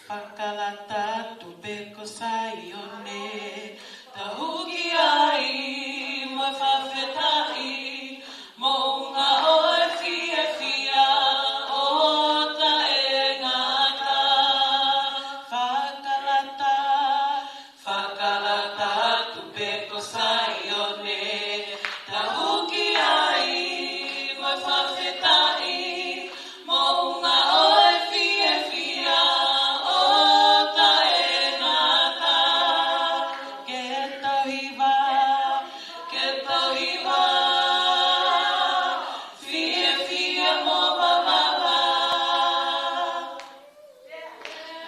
Fakalata Tupou Sione, Tahuki ai, mo whawhetai, mo ngā oe fia fia, o ta e ngata. Fakalata Tupou Sione, Tahuki ai, mo whawhetai, mo ngā oe fia fia, o ta e ngata. Ke tauhiwa, fia fia mo mamawa.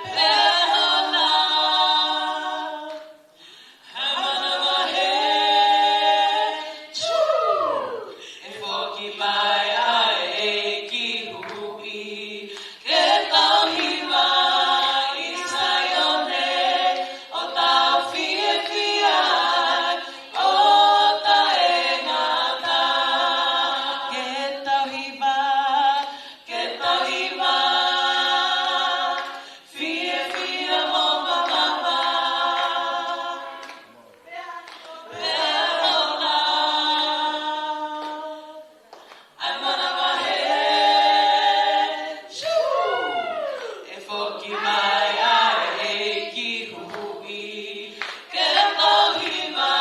Pehona, hamana mahe, chū. E whoki mai ai e ki hui, ke tauhiwa i Sione, o tau fia fia, o ta e ngata. Ke tauhiwa, fia fia mo mamawa. Pehona, ai mana mahe, shoo! E whoki mai ai e ki hui, ke tauhiwa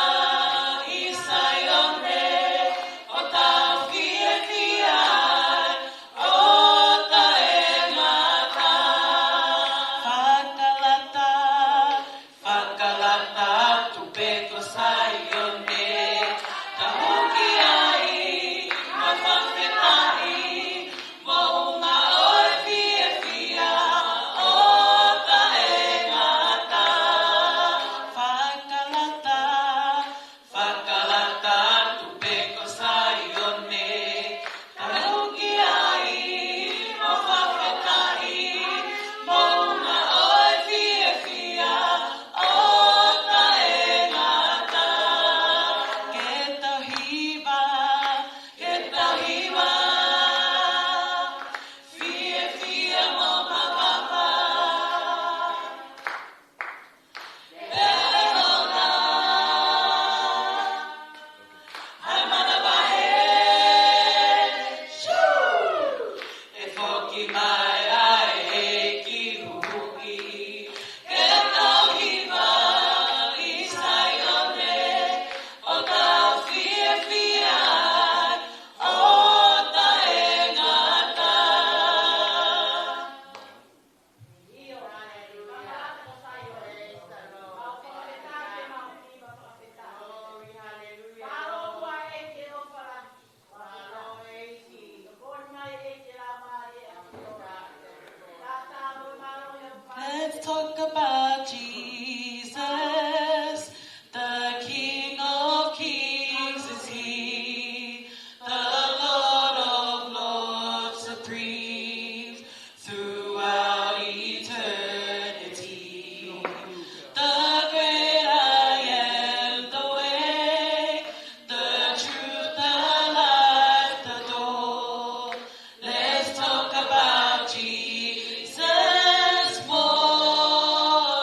i Sione, o tau fia fia, o ta e ngata. Fakalata Tupou Sione, tahuki ai, mo whawhetai, mo ngā oe fia fia, o ta e ngata. Fakalata Tupou Sione, tahuki ai, mo whawhetai, mo ngā oe fia fia, o ta e ngata. Ke tauhiwa, fia fia mo mamawa. Pehona, ai mana mahe, shoo! E whoki mai ai e ki hui, ke tauhiwa i Sione, o tau fia fia, o ta e ngata. Let's talk about Jesus, the King of Kings is He, the Lord of Lords supreme throughout eternity. The great I am, the way, the truth, the life, the door. Let's talk about Jesus more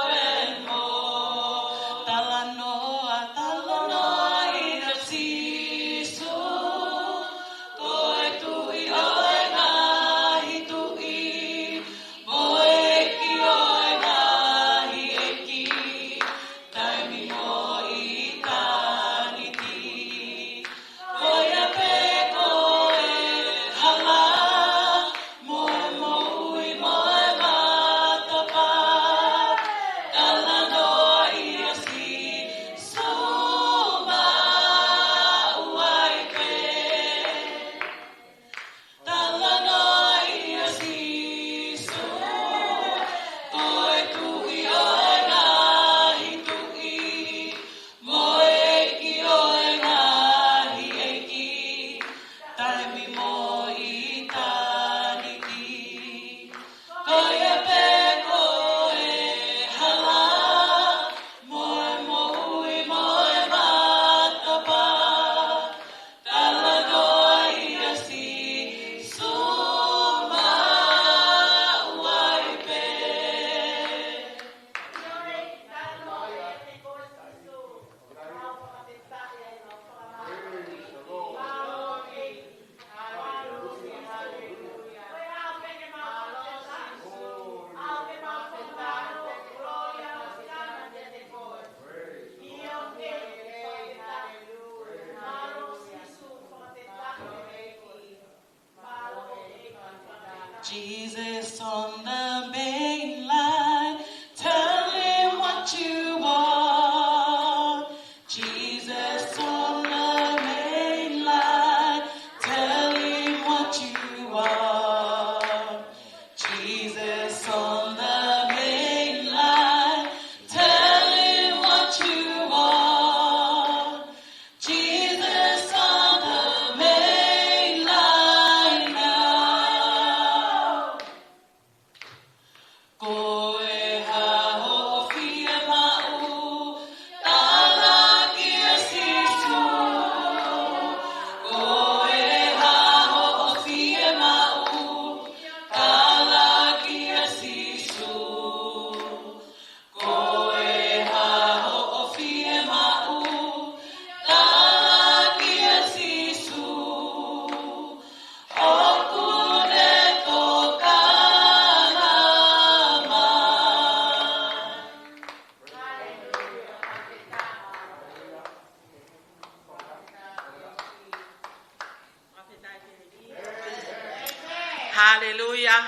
Hallelujah.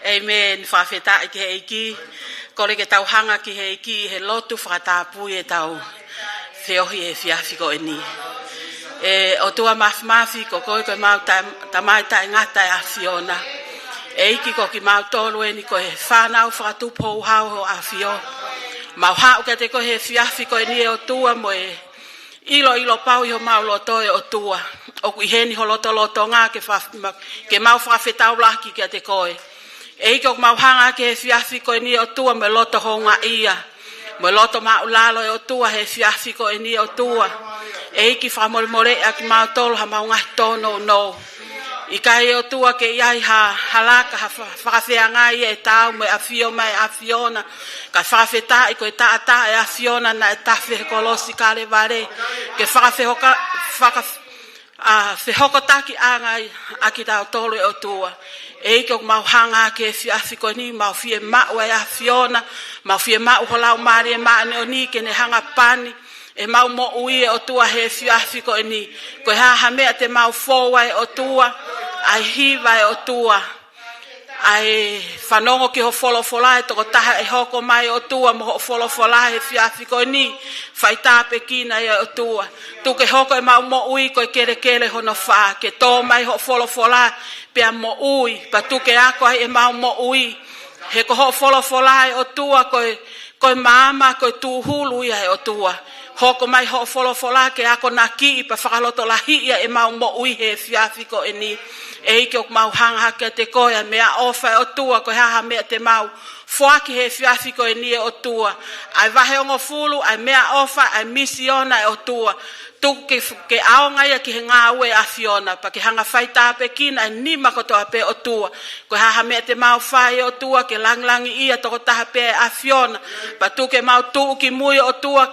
Amen. Whawheta i ke heiki. Kore ke tau hanga ki heiki he lotu whakatapui e tau whiohi e whiawhiko e ni. O tua mafi ko koe koe mau tamai tae ngata e a Siona. E iki ko ki mau tolu e ni ko he whanau whakatupou hau ho a Fio. Mau hau ke te ko he whiawhiko e ni e o tua mo e ilo pau i ho mau loto e o tua. O kui heni ho loto ngā ke mau whakawhetau laki ke te koe. E iki o mau hanga ke he whiawhiko e ni o tua me loto ho ngā ia. Mo loto mau lalo e o tua he whiawhiko e ni o tua. E iki whamore a ki mau tolu ha mau ngahi tono no. I kai o tua ke iai ha halaka ha whakawhea ngai e tau me a Fio mai a Fiona. Ka whakawheta i koe taata e a Fiona na e tawhi he kolosi kare vare. Ke whakawhehoko taki a ngai a ki tau tolu e o tua. E iki o mau hanga ke whiawhiko ni mau fie mau e a Fiona. Mau fie mau ho lau maari e maa ne o ni ke ne hanga pani. E mau mo ui e o tua he whiawhiko e ni. Koe ha mea te mau fōwa e o tua. Ai hiva e o tua. Ai whanongo ki ho wholofola e toko taha e hoko mai o tua. Mo ho wholofola he whiawhiko e ni. Whaitape kina e o tua. Tuke hoko e mau mo ui koe kere hono wha. Ke tō mai ho wholofola pia mo ui. Pa tuke ako ai e mau mo ui. He ko ho wholofola e o tua koe maama koe tūhulu ia e o tua. Hoko mai ho wholofola ke ako na ki i pa whakaloto la hiia e mau mo ui he whiawhiko e ni. E ike o mau hanga ke te koea mea ofa e o tua koe haha mea te mau. Whaki he whiawhiko e ni e o tua. Ai wahe ongo fulu, ai mea ofa, ai misiona e o tua. Tuku ke aonga ia ki he ngā ue a Fiona. Pa ke hanga whaitape kina e ni makotoa pe o tua. Koe haha mea te mau whae o tua ke langlangi ia toko taha pe a Fiona. Pa tuke mau tuu ki mui o tua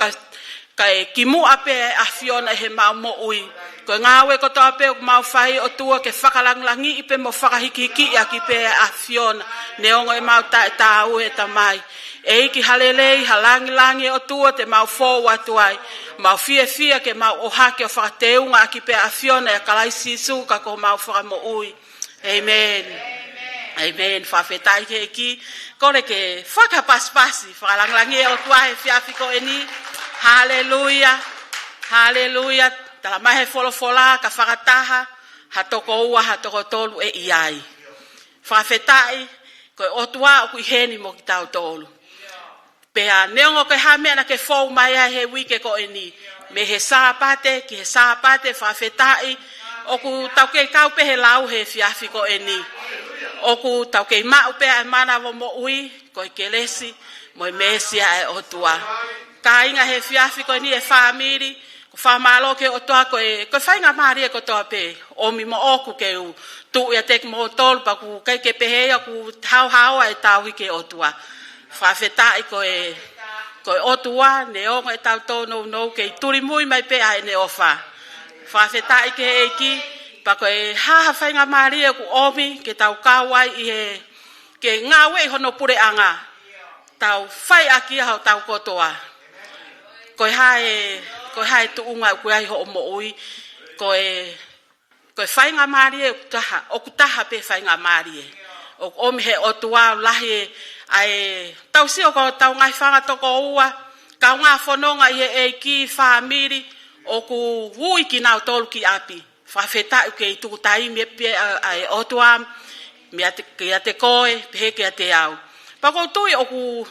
ka e ki mua pe a Fiona he mau mo ui. Koe ngā ue kotoa pe o mau whae o tua ke whakalanglangi i pe mo whakahiki a ki pe a Fiona. Ne ongo e mau tae tā ue ta mai. E iki halelei halangi o tua te mau fōua tuai. Mau fia ke mau ohake o whakateunga a ki pe a Fiona e kalai sisu ka ko mau whakamo ui. Amen. Amen. Whawhetai ke iki. Kore ke whakapaspasi. Whakalanglangi o tuai he whiawhiko e ni. Hallelujah. Hallelujah. Tala mahe wholofola ka whakataha. Ha toko ua, ha toko tolu e iai. Whawhetai. Koe otua o kui heni mo ki tau tolu. Pea neongo ke hamea na ke fōu mai he wike ko e ni. Me he sāpate, ki he sāpate whawhetai. Oku tau kei kau pe he lau he whiawhiko e ni. Oku tau kei mau pe e mana wo mo ui, koe ke lesi, mo e mesia e otua. Ka inga he whiawhiko e ni e whamiri, ko whamalo ke otua koe whainga maari e kotoa pe. Omi mo oku ke u tu ia tek mo tolu pa ku kai ke pehea ku hau e tau ke otua. Whawhetai koe otua, ne ongo e tau tōnou no ke turi mui mai pe ai ne ofa. Whawhetai ke eiki, pa koe haha whainga maari e ku omi ke tau kawai i he, ke ngā wei hono pure anga. Tau whai aki hau tau kotoa. Koe hae tuunga koe ai ho omo ui, koe whainga maari e ku taha pe whainga maari e. O omi he otua lahi e ai tau sio ko tau ngai whanga toko ua, ka ngā whanonga i e ki whamiri, o ku hui ki nau tolu ki api. Whawheta uke i tuku tai me pe ai otua, me a te koe, pehe ke a te au. Pako tui o ku,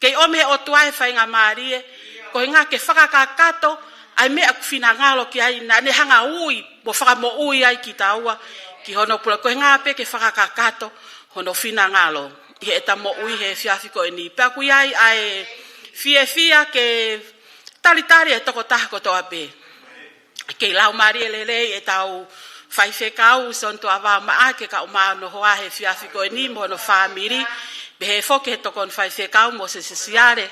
kei omi he otua he whainga maari e, ko ngā ke whakakakato, ai mea ku whina ngalo ki ai, na ne hanga ui, mo whakamo ui ai ki taua, ki hono pula, ko ngā pe ke whakakakato, hono whina ngalo. He eta mo ui he whiawhiko e ni. Pea kui ai fia ke talitali e toko taha kotoa pe. Kei lau maari e lelei e tau whaiwhekau son toa wā maa ke ka umaa no hoa he whiawhiko e ni mo no whamiri. Be he whoke he toko no whaiwhekau mo se siare.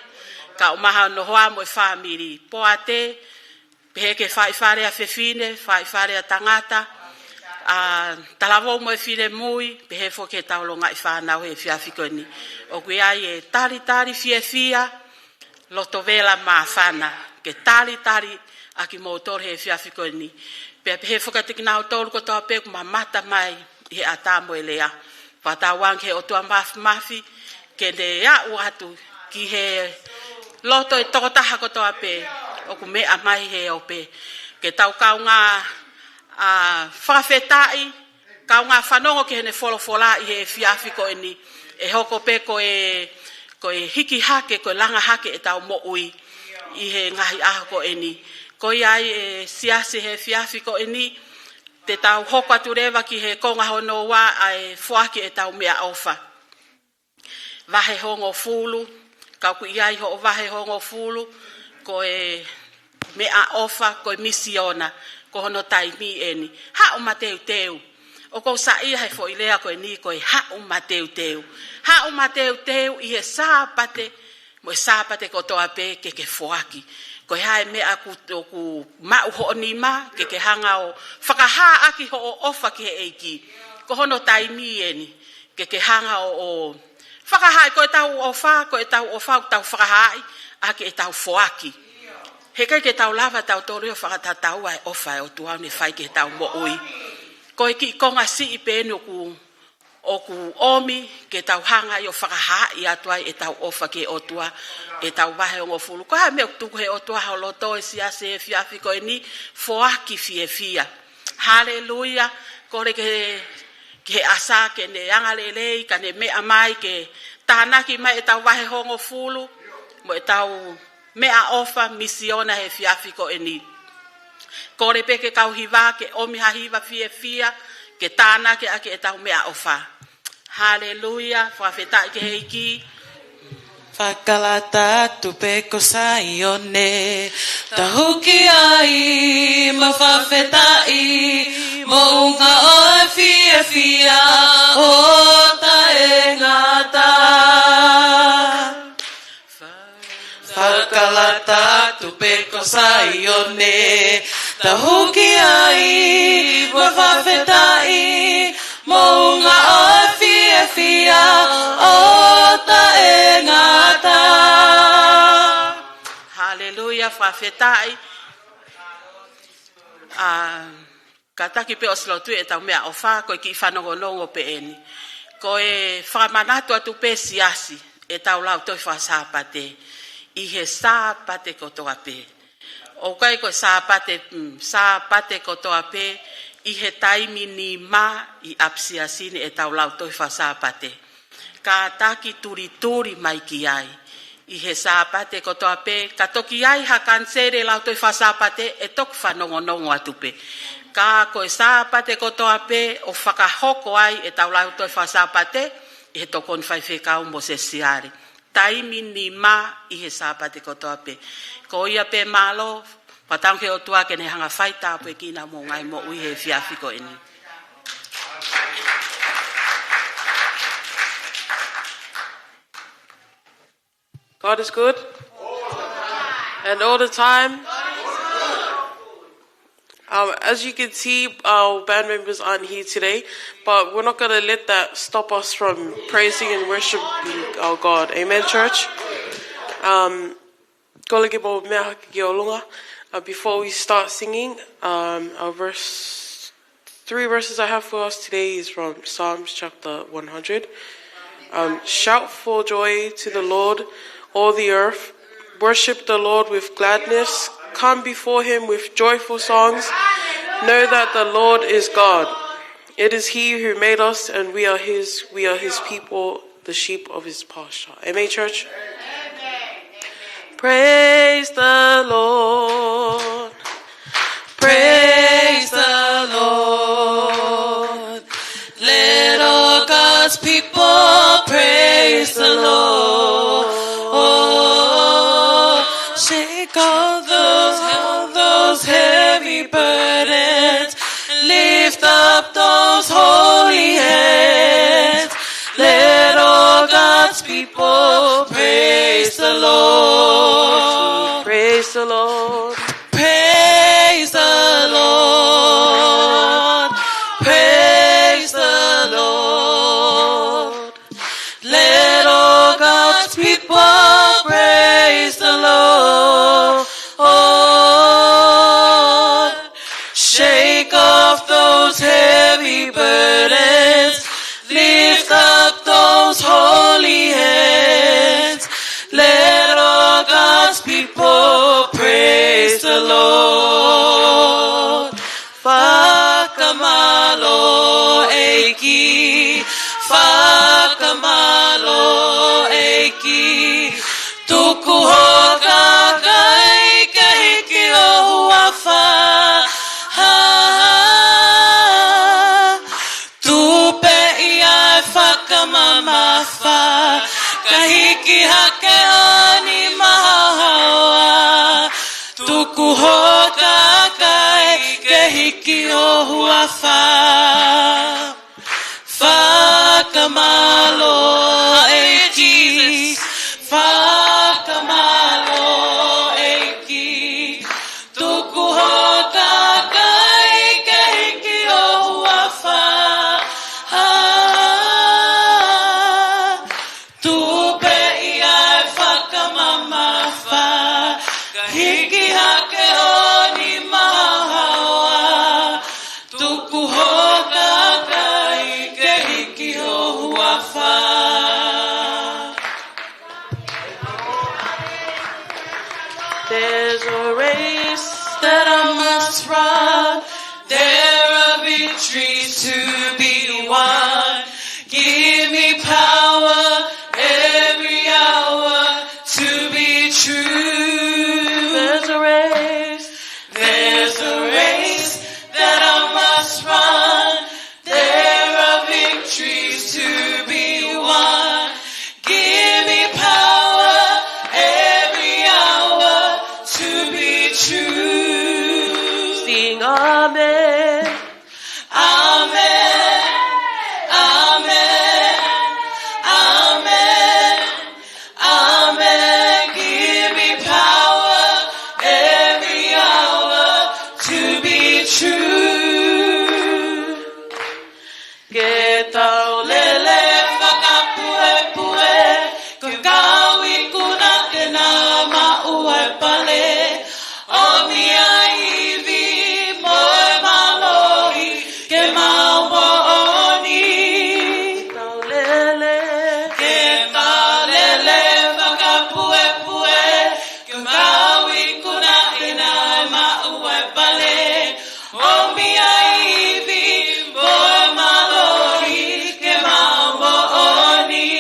Ka umaha no hoa mo e whamiri. Poate, be he ke whaifare a whewhine, whaifare a tangata. Talavo mo e whire mui, pe he whoke taulonga i whanau he whiawhiko ni. O kui ai e talitali fia, loto vela maa whana. Ke talitali aki mōtor he whiawhiko ni. Pe he whakatiki nao tolu kotoa pe ku mata mai, he atamo elea. Whatawang he o tua mafi ke ne a watu ki he loto e tokotaha kotoa pe o ku mea mai he o pe ke tau kaunga whawhetai kaunga whanongo ke hene wholofola i he fiafi ko eni e hoko pe ko e hiki hake ko e langa hake e tau mo ui i he ngahi aho ko eni ko iai e siasi he fiafi ko eni te tau hoko atu rewa ki he konga hono wa ai fuaki e tau mea ofa vahe hongo fulu kau ku iai ho vahe hongo fulu ko e mea ofa ko e misiona ko hono taimi eni ha o mateu teu o ko sa ia he fo ilea ko ni ko ha o mateu teu i he sapate mo sapate ko toa pe ke fuaki ko ha me aku ku ma ho ni ma ke hanga o whakaha aki ho ofa ki he eiki ko hono taimi eni ke hanga o whakaha ko tau ofa ko tau ofa tau whakaha aki e tau fuaki he kai ke tau lava tau torio whakatatau ai ofa o tuau ni whai ke tau mo ui ko ki konga si i pēnu o ku omi ke tau hanga i o whakaha i atua e tau ofa ke o tua e tau wahe o ngofulu. Ko ha mea tuku he o tua hao loto e siase e fiafi ko e ni foaki fie fia. Hallelujah. Ko re ke he asa ke ne anga lelei ka ne mea mai ke tānaki mai e tau wahe ho ngofulu mo e tau mea ofa misiona he fiafi ko e ni. Ko re peke kau hiva ke omi hahiva fie fia ke tānaki ake e tau mea ofa. Hallelujah. Whawheta ke heiki. Whakalata Tupou Sione, tahuki ai, mawhawhetai, mo unga o fia fia, o taengata. Whakalata Tupou Sione, tahuki ai, mawhawhetai, mo unga o fia fia, o taengata. Hallelujah, whawhetai. Kataki pe o slotu e tau mea o wha, koe ki whanongonongo pe eni. Koe whamanatu atu pe siasi, e tau lau toi whasapate. I he sāpate kotoa pe. O kai koe sāpate kotoa pe, i he taimi ni ma i apsiasini e tau lau toi whasapate. Ka taki turi mai ki ai. I he sāpate kotoa pe, ka toki ai ha kansere lau toi whasapate e tok whanongonongo atu pe. Ka koe sāpate kotoa pe, o whakahoko ai e tau lau toi whasapate, e he tokon whaiwhekau mo se siari. Taimi ni ma i he sāpate kotoa pe. Ko ia pe malo, patang ke o tua ke ne hanga whaita apu e kina mo ngai mo ui he fiafiko eni. God is good. And all the time. As you can see, our band members aren't here today, but we're not going to let that stop us from praising and worshiping our God. Amen, church? Before we start singing, our three verses I have for us today is from Psalms chapter 100. Shout for joy to the Lord, all the earth. Worship the Lord with gladness. Come before him with joyful songs. Know that the Lord is God. It is he who made us, and we are his people, the sheep of his pasture. Amen, church? Praise the Lord. Praise the Lord. Let all God's people praise the Lord. Oh, shake all those heavy burdens. Lift up those holy hands. Let all God's people praise the Lord. Praise the Lord. Praise the Lord. Praise the Lord. Let all God's people praise the Lord. Oh, shake off those heavy burdens. tuku hoka kai ke hiki o huafa. Tupe ia e whakamamafa, ka hiki hake ani mahahaua. Tuku hoka kai ke hiki o huafa. Whakamalo eiki, whakamalo eiki. Tuku hoka kai ke hiki o huafa. Tupe ia e whakamamafa, ka hiki hake oni mahahaua. Tuku hoka kai ke hiki o huafa. There's a race that I must run. There are victories to be won. Give me power every hour to be true. There's a race that I must run. There are victories to be won. Give me power every hour to be true. Sing amen, amen, amen, amen, amen. Give me power every hour to be true. Ke tau lele whakapue-pue, ka kawi kuna ke nā maua e pale. O mia iwi moe malohi ke mau oni. Ke tau lele whakapue-pue, ka kawi kuna ke nā maua e pale. O mia iwi moe malohi ke mau oni.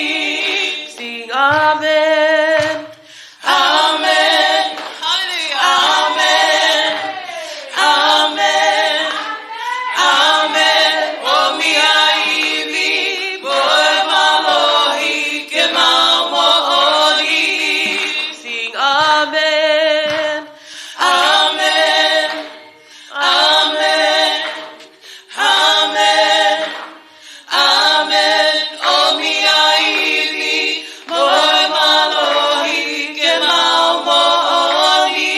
Sing amen, amen, amen, amen, amen. O mia iwi moe malohi ke mau oni. Sing amen, amen, amen, amen, amen. O mia iwi moe malohi ke mau oni.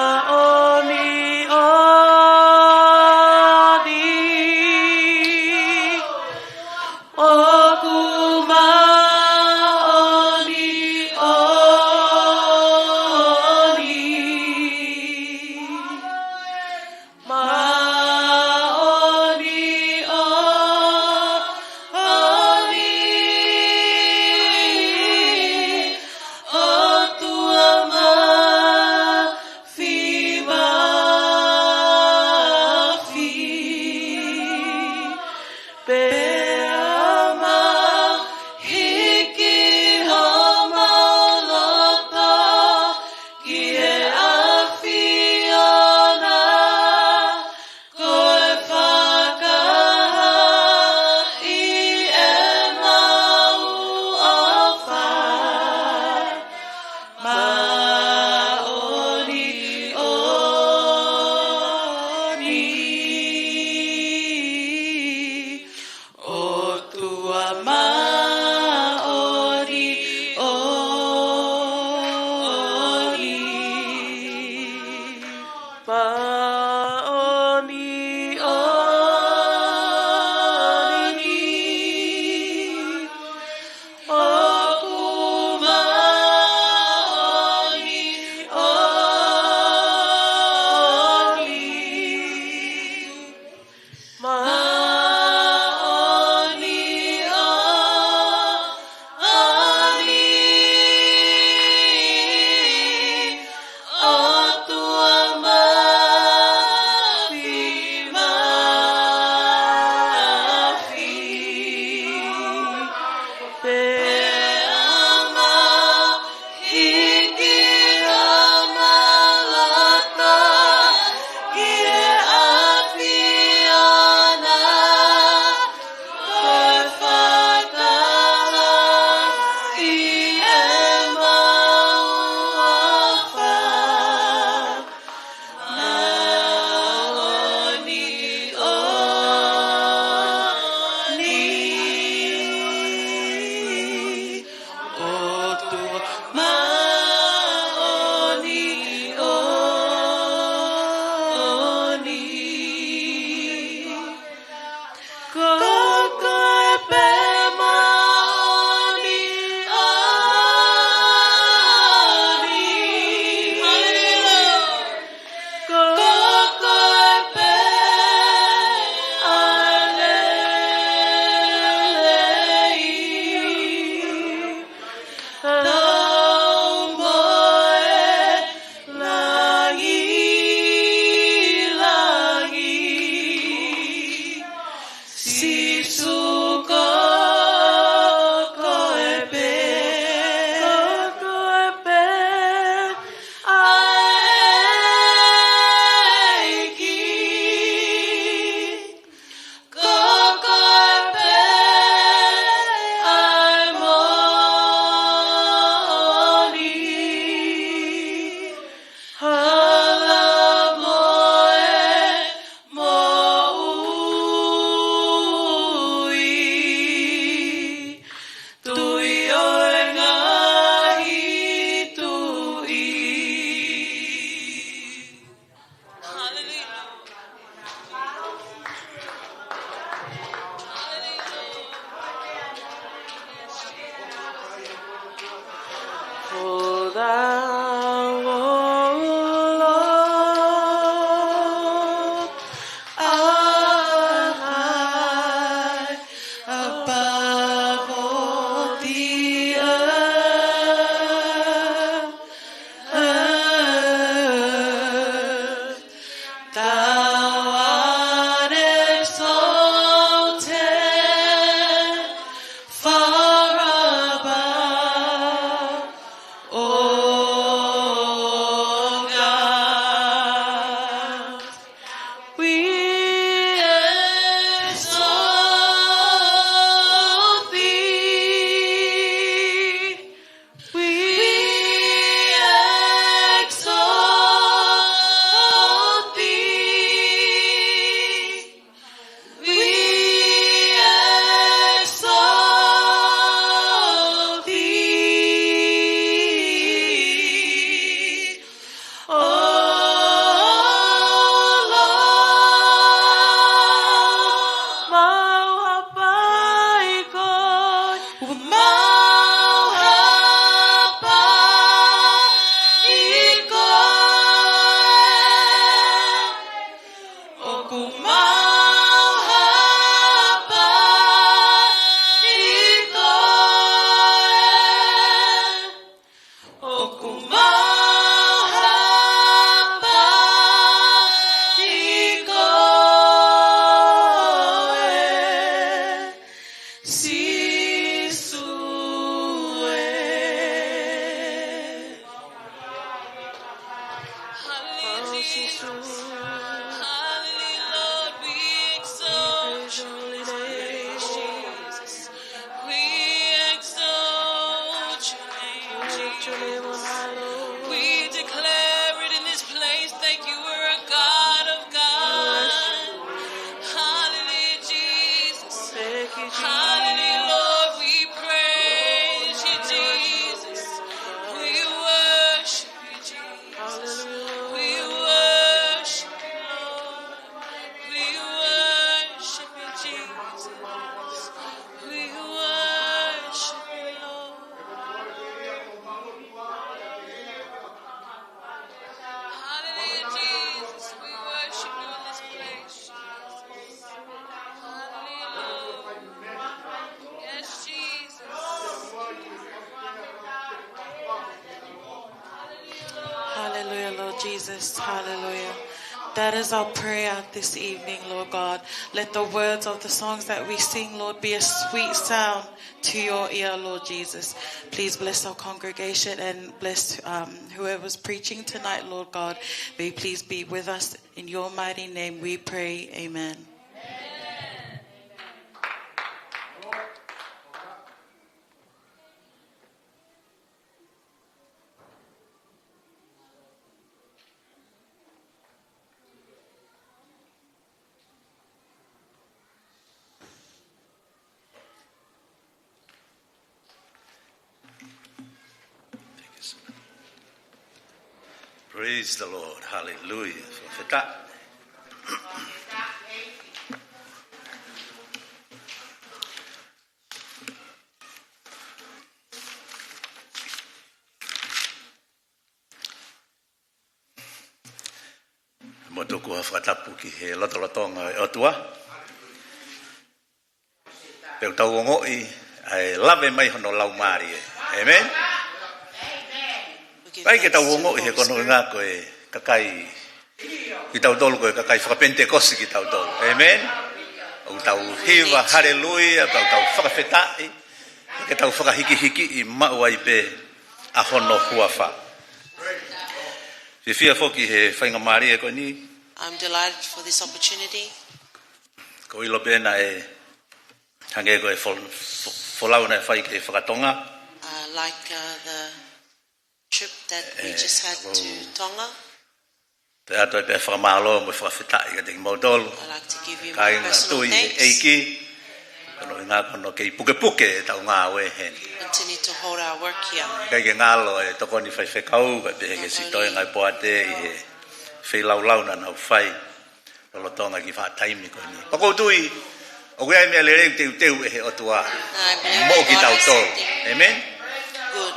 Maoni oni, oku maoni oni, maoni oni, o tua Hallelujah, Lord, we exalt you in this place, Jesus. We exalt your name, Jesus. We declare it in this place that you are a God of God. Hallelujah, Jesus. Hallelujah, Lord, we praise you, Jesus. We worship you, Jesus. We worship you, Lord. We worship you, Jesus. We worship you, Lord. Hallelujah, Jesus. We worship you in this place, Jesus. Hallelujah, Lord. Yes, Jesus. Hallelujah, Lord Jesus. Hallelujah. That is our prayer this evening, Lord God. Let the words of the songs that we sing, Lord, be a sweet sound to your ear, Lord Jesus. Please bless our congregation and bless whoever's preaching tonight, Lord God. May you please be with us. In your mighty name we pray. Amen. Praise the Lord. Hallelujah. Feta. Motoku hafatapu ki he lotolotonga e otua. Teu tau ngoi ai lave mai hono laumari. Amen. Pai ke tau ngoi he kono nga ko e kakai ki tau tolu ko e kakai whakapentekosi ki tau tolu. Amen. O tau hiva hallelujah tau whakawhetai. Ke tau whakahiki i maua i pe a hono huafa. Fia foki he whainga maari e ko ni. I'm delighted for this opportunity. Ko ilo pena e hange ko e wholau na whai ke whakatonga. Like the trip that we just had to Tonga. Pe ato e pe whakamalo mo whakawhetai ka te ki mautolu. I'd like to give you Kai my ngā personal tui thanks. eiki. Kono ngā kono kei puke e tau ngā we hen. Continue to hold our work here. Kai ke ngalo e toko ni whai whekau. Kai pe heke sitoi ngai poate i he whai lau na nau whai. Lolo tonga ki wha taimi ko ni. Pako tui. O kua mea le reu teu e he otua. Mo ki tau tolu. Amen.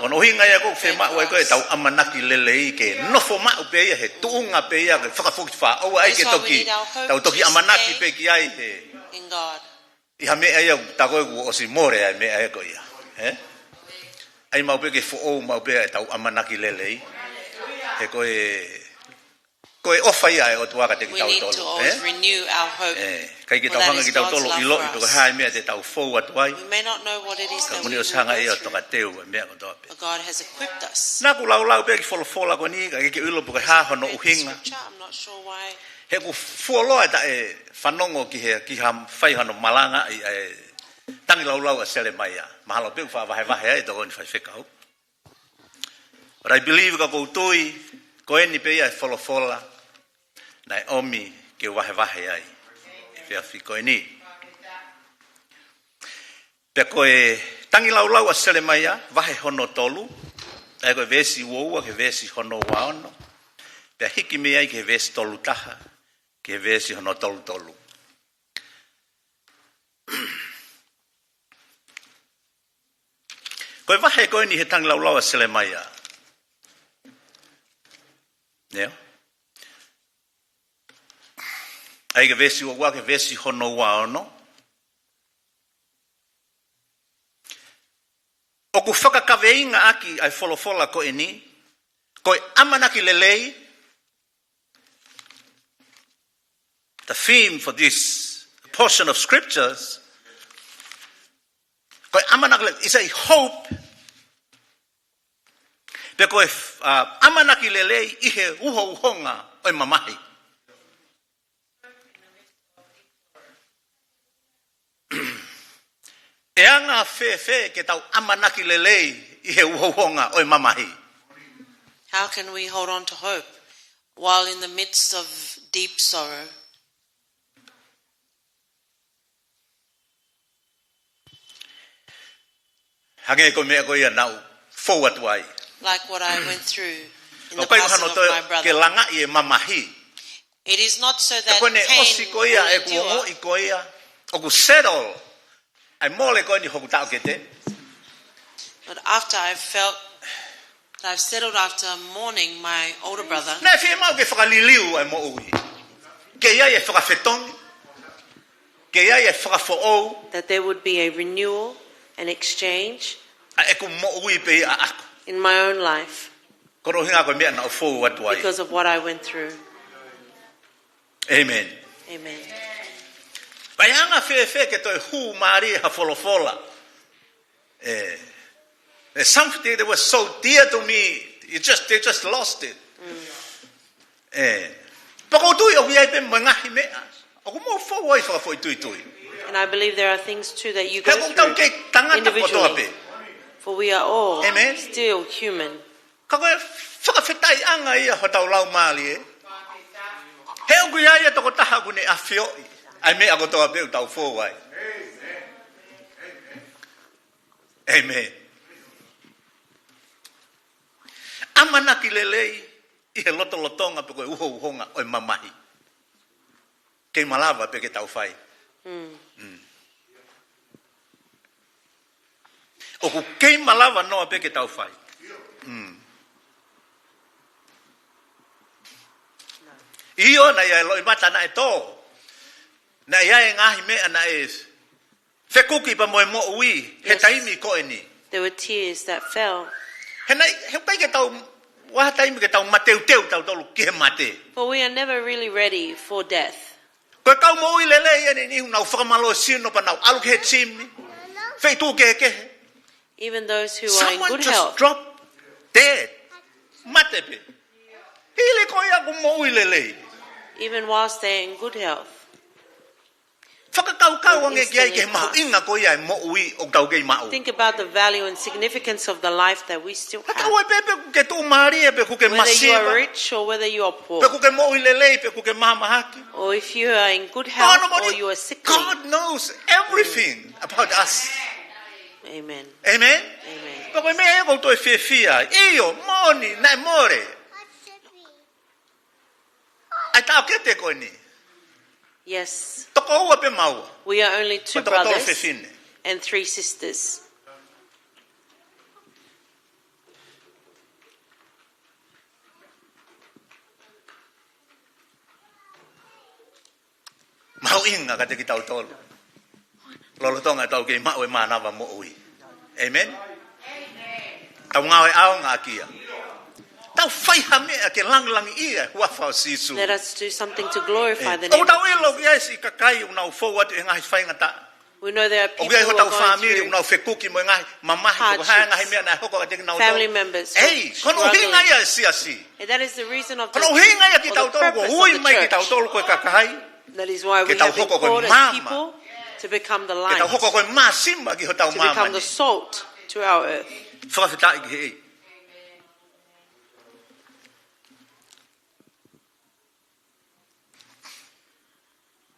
Ono hinga ia ko fe ma wa ko e tau amanaki lele i ke nofo ma pe ia he tuunga pe ia ke whakafoki wha. O ai ke toki. Tau toki amanaki pe ki ai he. In God. I ha mea ia tako e o si more ai mea e ko ia. Ai mau pe ke fo o mau pe e tau amanaki lele i. He ko e ofa ia e o tuaka te ki We tau need tolu. to always renew our hope. Kai ki tau For that hanga is ki tau God's tolu love i lo for i us. ko hai mea te tau fou atu ai. We may not know what it is Ka that we muni o will sanga ia go o toka through, teu e mea ko tope. but God has equipped us. Nā ku lau pe ki wholofola ko ni, ka ke ulo puka haho no Read the uhinga. scripture, I'm not sure why. He ku fuoloa ta e whanongo ki ha whai hano malanga i tangi lau a sele mai a. Mahalo pe ku whawahe e toko ni whai whekau. But I believe ka koutui, ko eni pe ia e wholofola, na e omi ke wahe ai. E whiawhi ko eni. Pe ko e tangi lau a sele mai a, wahe hono tolu, e ko e vesi uoua ke vesi hono waono, pe hiki me ai ke vesi tolu taha, ke vesi hono tolu. Ko e wahe ko eni he tangi lau a sele mai a. Neo? Ai ke vesi uoua ke vesi hono waono, o ku whakakaweinga aki ai wholofola ko e ni, ko e amanaki lelei, the theme for this portion of scriptures, ko e amanaki lelei, is a hope, Pe koe amanaki lelei I he uho uhonga oi mamahi. E anga fe ke tau amanaki lelei I he uho uhonga oi mamahi. How can we hold on to hope while in the midst of deep sorrow? Hange ko mea ko ia nau forward wai. Like what I went through in O the kai passing hano of to my ke brother. langa I mamahi. It is not so that Ko ne osi pain ko ia e will ko mo endure, I ko ia. O ku settle. Ai mole ko ni hoku tau kete. but after I've settled after mourning my older brother, Na fi mau ke whakaliliu ai mo ui. Ke ia e whakawhetong. Ke ia e whakawhoou. that there would be a renewal and exchange A e ku mo ui pe a ako. in my own life Koro hinga ko mea na o forward wai. because of what I went through. Amen. Amen. Pai hanga fe ke toi hu maari ha folofola. There's something that was so dear to me. They just lost it. Pako tui o kiai pe mangahi mea. O mo fo wai fa foi tui. And I believe there are things too that you He go ko tau through ke tangata ko toa pe. individually, for we are all Amen. still human. Ka ko whakawhetai anga ia ho tau lau maali e. He o kiai e toko taha kune afio. Ai mea ko toa pe tau fo wai. Amen. Amanaki lelei I he lotonga pe koe uho uhonga oi mamahi. Kei malava pe ke tau whai. O ku kei malava noa pe ke tau whai. Io na ia loi mata na e tō. Na ia e ngahi mea na e whekuki pa moe mo ui. He taimi ko e ni. There were tears that fell. He pai ke tau waha taimi ke tau mateu teu tau tolu ki he mate. For we are never really ready for death. Koe kau mo ui lele ia ni nihu nau whakamalo sino pa nau alu ke he timi. Whei tū ke ke. Even those who are in Someone good just health, dropped dead. Mate pe. Hile ko ia ku mo ui lele. even whilst they're in good health, Whakakau ange ki ai ke mahu inga ko ia mo ui o tau kei mau. think about the value and significance of the life that we still have. Kau e pepe ku ke tū maari e pe ku ke Whether you are masiva. rich or whether you are Pe poor, ku ke mo ui lele pe ku ke mahamahaki. or if you are in good health or you are sickly. God knows everything about us. Amen. Amen? Amen. Pako me e koutou e whiawhia. Iyo, moni, nai more. Ai tau kete koe ni. Yes, Toko ua pe maua. we are only two Pa toko tolo brothers whiwhine. and three sisters. Mau inga ka te ki tau tolo. Lolo tonga tau kei mau e manawa mo ui. Amen? Tau ngau e ao ngā kia. Tau whaiha mea ke langlangi ia hua whao sisu. Let us do something to glorify the O name tau of ilo Jesus. ki aisi kakai unau forward e ngahi whaingata. We know there are O people kia who ho are tau going whamiri through unau whekuki mo e ngahi mamahi. Ko hae ngahi mea na hoko ka te kinau family tau. members who Ei, are kono hinga struggling. ia si asi. And that is the reason of the, Kono hinga ia ki or tau the tolu ko purpose hui of mai the ki tau church. tolu ko e kakahai. That is why we Ke tau have been hoko koe called as mama. people to become the Ke tau light, hoko koe mā simba ki ho tau to mama become ni. the salt to our earth. Whakawhitai ki hei.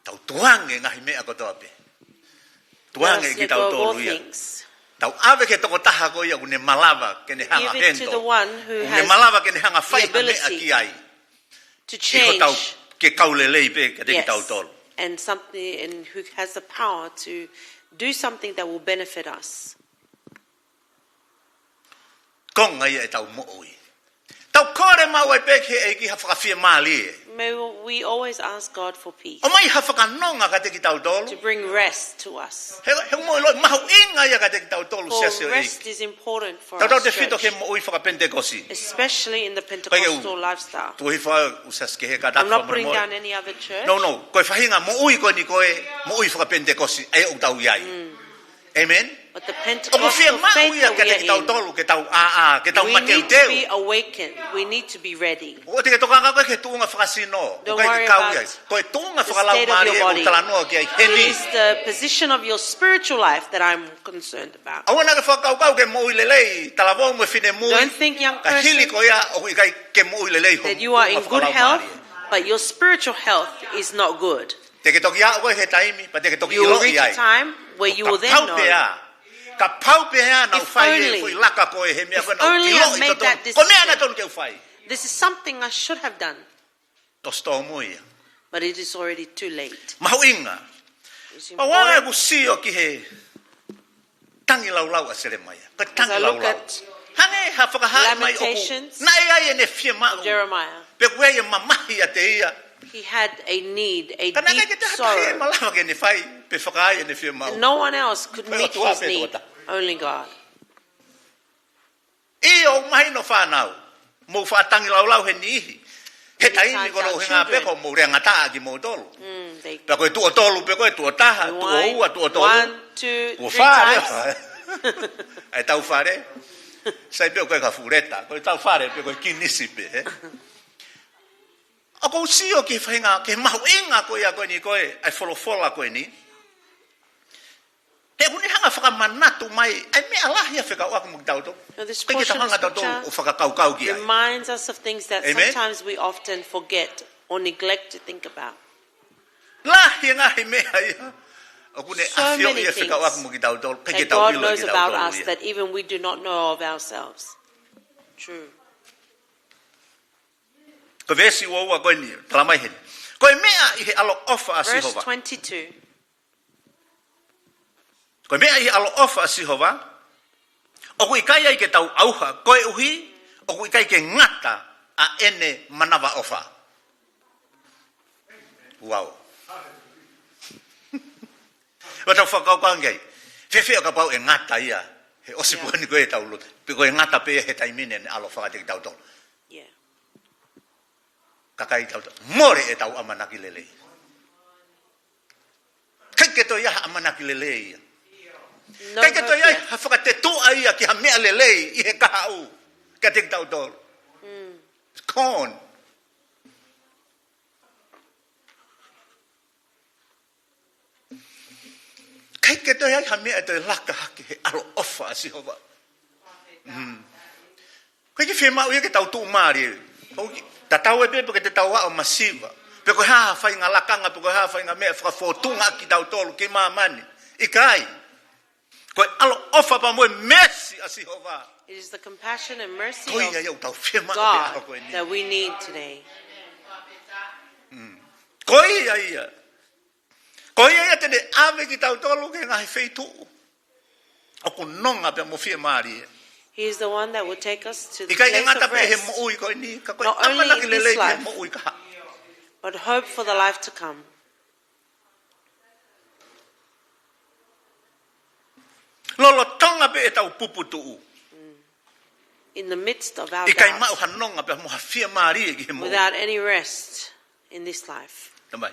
Tau tuange ngahi mea ko toa pe. Let Tuange us ki let tau go of all tolu ia. things. Tau ave ke toko taha ko ia kune malava ke ne hanga Give it to the hendo. one who Kune has malava ke ne hanga whai the ha mea ability ki ai. to Ki ho tau change. ke kaulelei pe ke te ki Yes, tau tolu. and something, and who has the power to do something that will benefit us. Konga ia e tau mo ui. Tau kore mau e peke e ki ha whakawhia māli e. May we always ask God for peace, O mai ha whakanonga ka te ki tau tolu. to bring rest to us. He mo loi mahu inga ia ka te ki tau tolu For sia rest is important for Tau tau us, te whito ke church, mo ui whakapentekosi. especially in the Pentecostal lifestyle. Tu hi wha usas ke he ka I'm tatu not mo putting mo. down any other church. No. Koe whahinga mo ui koe ni koe mo ui whakapentekosi. Ai o tau iai. Amen? But the O Pentecostal mo fia faith ia that ke te we tau are tolu ke tau a ke tau in, we mateu need to teu. be awakened. We need to be ready. O te ke toka koe ke tuunga whakasino. Don't Ko kai worry ke kau about ia. Ko e tuunga the whakalau state of maari your e o body. talanoa ki ai It heni. is the position of your spiritual life that I'm concerned about. Awana ke whakau ke mo lelei talavou mo fine mui. Don't think, young Ka hili person, ko ia o i kai ke mo lelei ho. that you are in tuunga good whakalau health, maari e. but your spiritual health is not good. Te ke toki a koe he taimi, pa te ke toki You will ilo reach i ai. a time where you will then know. Ka pau pea na If ufai only- e fui laka koe he mea if koe na only ilo I i made to that tonu. Ko mea na decision. tonu ke ufai. This is something I should have done, To sto mui. but it is already too late. Mahu inga. It's Pa wanga important ku sio ki he tangi lau lau a sere mai. Ka as I tangi lau look lau. at Hange ha whakahai mai oku. Lamentations Na e ai e ne fie mau. Jeremiah. Pe kue e mamahi a te ia. He had a need, a Ka naka deep ke te hatahi e sorrow. malawa ke ne fai. Pe whakahai e ne fie mau. No one else could Pe o meet tua his pe need, tuata. only God. I o mai no whanau. Mo whatangi lau lau he nihi. He Many taimi times kono our o hinga children- peko mo rea ngata ki mo tolu. They Pe koe tua tolu, pe koe tua taha, tua wind ua, tua tolu. 1, 2, Ua 3 whare. times. Ai tau whare. Sai pe koe ka fureta. Koe tau whare, pe koe ki nisi pe. A kou sio ki whainga, ke mahu inga koe a koe ni koe, ai wholofola koe ni. He huni hanga whakamanatu mai, ai mea lahi a wheka waka muk tauto. Now, this Peke portion ta of hanga tauto o scripture whakakau ki ai. reminds us of things that Amen. sometimes we often forget or neglect to think about. Lahi ngahi mea ia. O kune So afio many ia wheka waka things muk tauto, peke That tau God ilo knows ki about tauto us ia. that even we do not know of ourselves. True. Ko vesi ua ua koe ni, talamai heni. Koe mea i he alo ofa a Verse Sihova. 22. Koe mea i alo ofa a Sihova. O kui kai ai ke tau auha, koe uhi, o kui kai ke ngata a ene manawa ofa. Wow. Wata whakau kangai. Whewhea ka pau e ngata ia. He osi puani koe tau luta. Pe koe ngata pe he taimine ne alo whakate ki tau tau. Yeah. Kakai tau tau. More e tau amanaki lelei. Kai ke to ia amanaki lelei ia. No Kai ke to hope ia left. ha whakate tua ia ki ha mea lelei i he kahau. Ka te ki tau tau. Corn. Kai ke to ia ha mea to laka haki he alo ofa a Sihova. Kai ke whimau ia ke tau tu maari. Ta tau e pepe ke te tau o masiva. Pe koe haa whai ngā lakanga, pe koe haa whai ngā mea whakawhotunga ki tau tolu ki mamani. I kai. Koe alo ofa pa moe mercy a Sihova. It is the compassion and mercy Koe ia of iau tau whimau God ia koe ni. that we need today. Koe ia ia. Koe ia tene ave ki tau tolu ke ngā he wheitu. O ku nonga pe mo whia maari e. He is the one that will take us to the I kai e place ngata of pe he rest, mo ui koe ni. Ka koe Not only amanaki in this lelei ke life. mo ui ka ha. but hope for the life to come. Lolo tonga pe e tau puputu. In the midst of our I kai doubts, mau hanonga pe mo hawhia maari e ki he mo ui. without any rest in this life. Tamai.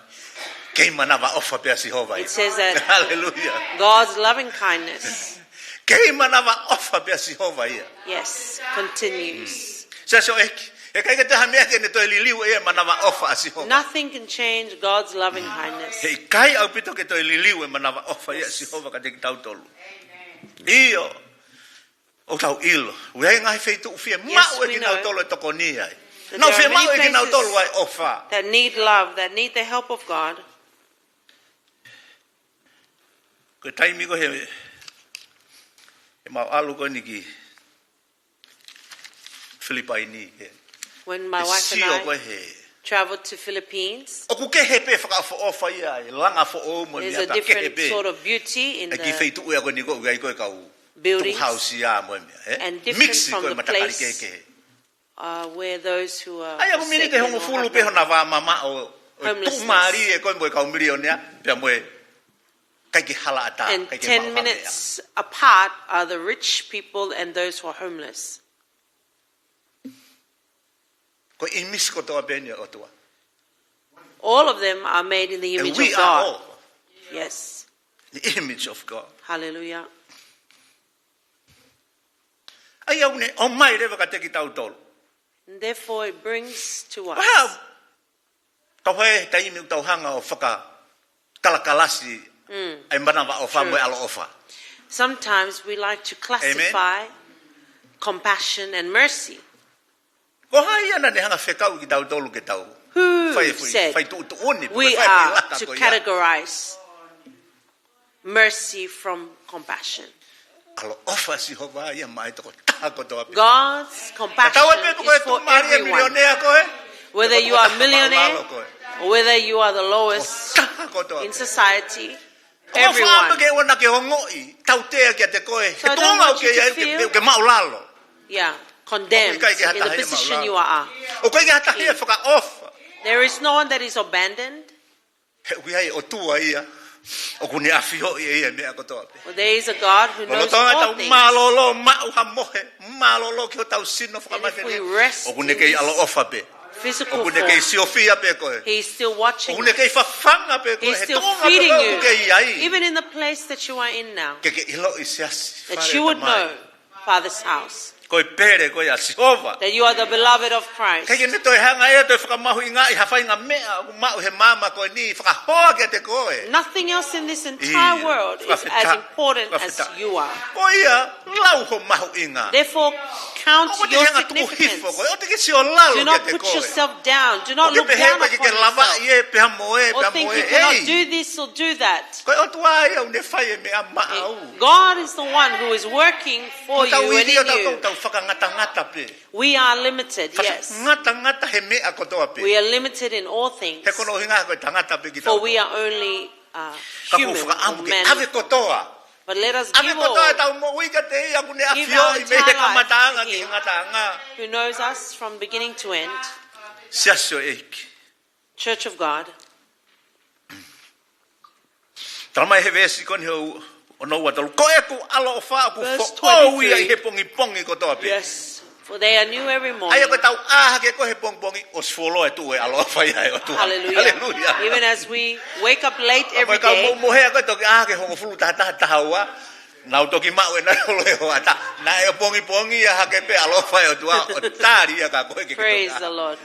Kei manawa ofa pe a Sihova ia. It says that Hallelujah. God's loving kindness, Kei manawa ofa pe a Sihova ia. yes, continues. Sa so eki. E kai ke te hamea ke ne toi liliu e manawa ofa a Sihova. Nothing can change God's loving kindness. Hei kai au pito ke toi liliu e manawa ofa ia Sihova ka te ki tau tolu. Iyo. O tau ilo. Ue ngai feitu ufie mau e we ki nau know tolu e toko ni ai. that Nau there are fie mau many e ki nau places tolu ai ofa. That need love, that need the help of God. Ko taimi ko he mau alu ko ni ki Filipai ni. When my wife and Sio ko I he. traveled to Philippines, O ku ke he pe whaka ofa ia e langa fo o mo ni there's a ata ke he different pe. sort of beauty in E ki the feitu e ko ni ko gai ko kau. buildings House ia mo me. and different Mixi from ko the matakari place ke. where those who are Ai aku mini te forsaken hongo or fulu have pe no- hona wa mama o tu Homelessness. mari e ko mo ka milionia pe mo kai ki hala ata and kai ki 10 minutes apart are the rich people and those who are homeless. ko imis ko to benya o tua. All of them are made in the And image we of are God. all Yes. the image of God. Hallelujah. Ai au ne o mai rewa ka te ki tau tolu. And therefore it brings to us. Wow. Ka hoe taimi tau hanga o whaka kalakalasi ai manawa o whamoe alo ofa. Sometimes we like to classify compassion and mercy. Ko hai ana ne hanga whekau ki tau tolu ke tau. Who said we are to categorize mercy from compassion? God's compassion is for everyone. Whether you are a millionaire or whether you are the lowest in society, everyone. So don't want you to feel condemned in the position you are. There is no one that is abandoned. Well, there is a God who knows all things. And if we rest in His physical form, He is still watching us. He is still feeding you, even in the place that you are in now, that you would know Father's house, that you are the beloved of Christ. Nothing else in this entire world is as important as you are. Therefore, count your significance. Do not put yourself down. Do not look down upon yourself or think you cannot do this or do that. God is the one who is working for you and in you. We are limited, yes. We are limited in all things. For we are only human or men. But let us give all. Give our entire life to Him, who knows us from beginning to end. Church of God. Verse 23. Yes, for they are new every morning. Hallelujah. Even as we wake up late every day. Praise the Lord.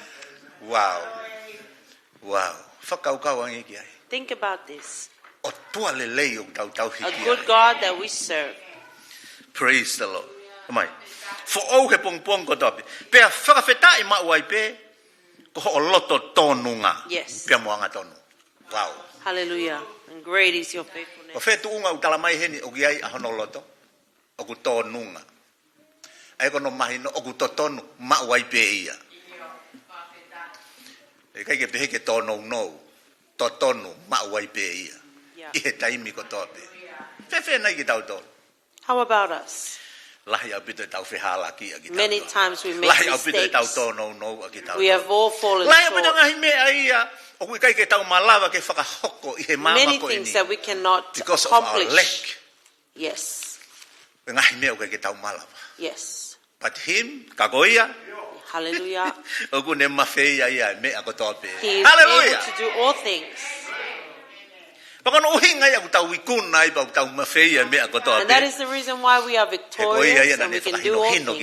Wow. Think about this. A good God that we serve. Praise the Lord. For all he pong ko topi. Pe whakawheta I mauai pe ko o loto tonunga. Yes. Pe moanga tonu. Wow. Hallelujah. And great is your faithfulness. O whetu unga utalamai heni o giai ahono loto. O ku tonunga. Ai kono mahino o ku totonu mauai pe ia. E kai ke pehe ke tono no. Totonu mauai pe ia. Ihe taimi ko topi. Fefe nai ki tau tonu. How about us? Many times we make mistakes. We have all fallen short. Many things that we cannot accomplish. Yes. Yes. But him, kagoia. Hallelujah. He is Hallelujah. able to do all things. And that is the reason why we are victorious and we can do all things.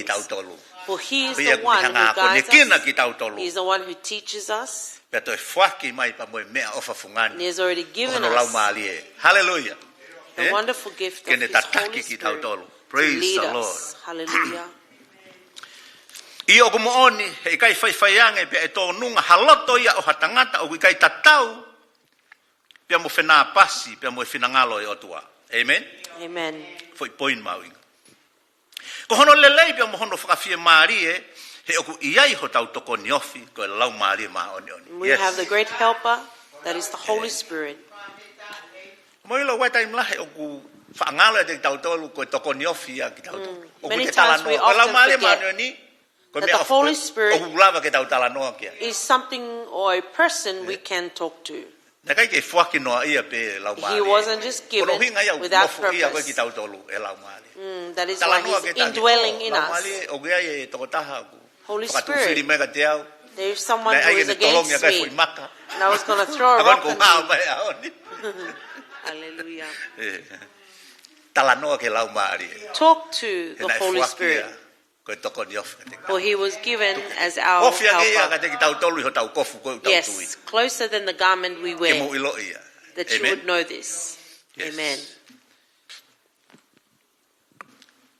For He is the one who guides us. He is the one who teaches us. And He has already given us Hallelujah. the wonderful gift of His Holy Spirit to lead us. Hallelujah. Ia o mooni he kai whaiwhaiange pe e tō nunga haloto ia o hatangata o kai tatau pia mo whena pasi pia mo whina ngalo e otua. Amen? Amen. Foi poin mauinga. Ko hono lelei pia mo hono whakawhia maarie he oku iai ho tau toko ni ofi ko e lau maarie maa oni oni. We have the great helper that is the Holy Spirit. Moilo wai taim lahe oku whaangalo e te tau tolu ko e toko ni ofi ia ki tau tolu. Many times we often forget that the Holy Spirit is something or a person we can talk to. He wasn't just given without purpose. That is why He's indwelling in us. Holy Spirit, there is someone who is against me, and I was going to throw a rock at you. Hallelujah. Talk to the Holy Spirit. For he was given as our helper. Yes, closer than the garment we wear. That you would know this. Yes. Amen.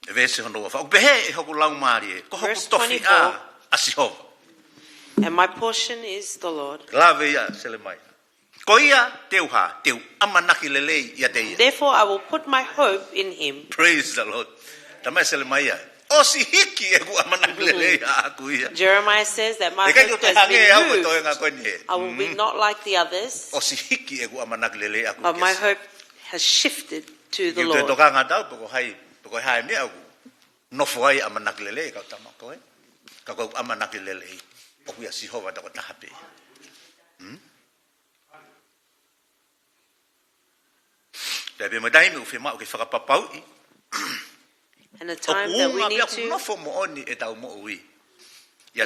Verse 24. And my portion is the Lord. Therefore I will put my hope in him. Praise the Lord. Jeremiah says that my hope has been moved. I will be not like the others, but my hope has shifted to the Lord. And a time that we need to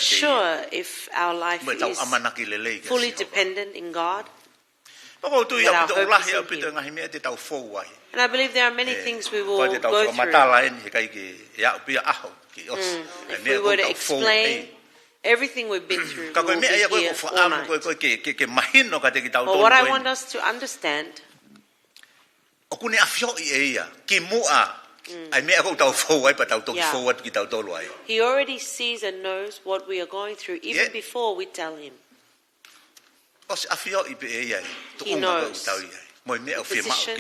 sure if our life is fully dependent in God, that our hope is in Him. And I believe there are many things we will go through. If we were to explain everything we've been through, we will be here all night. But what I want us to understand, he already sees and knows what we are going through even before we tell him. He knows the position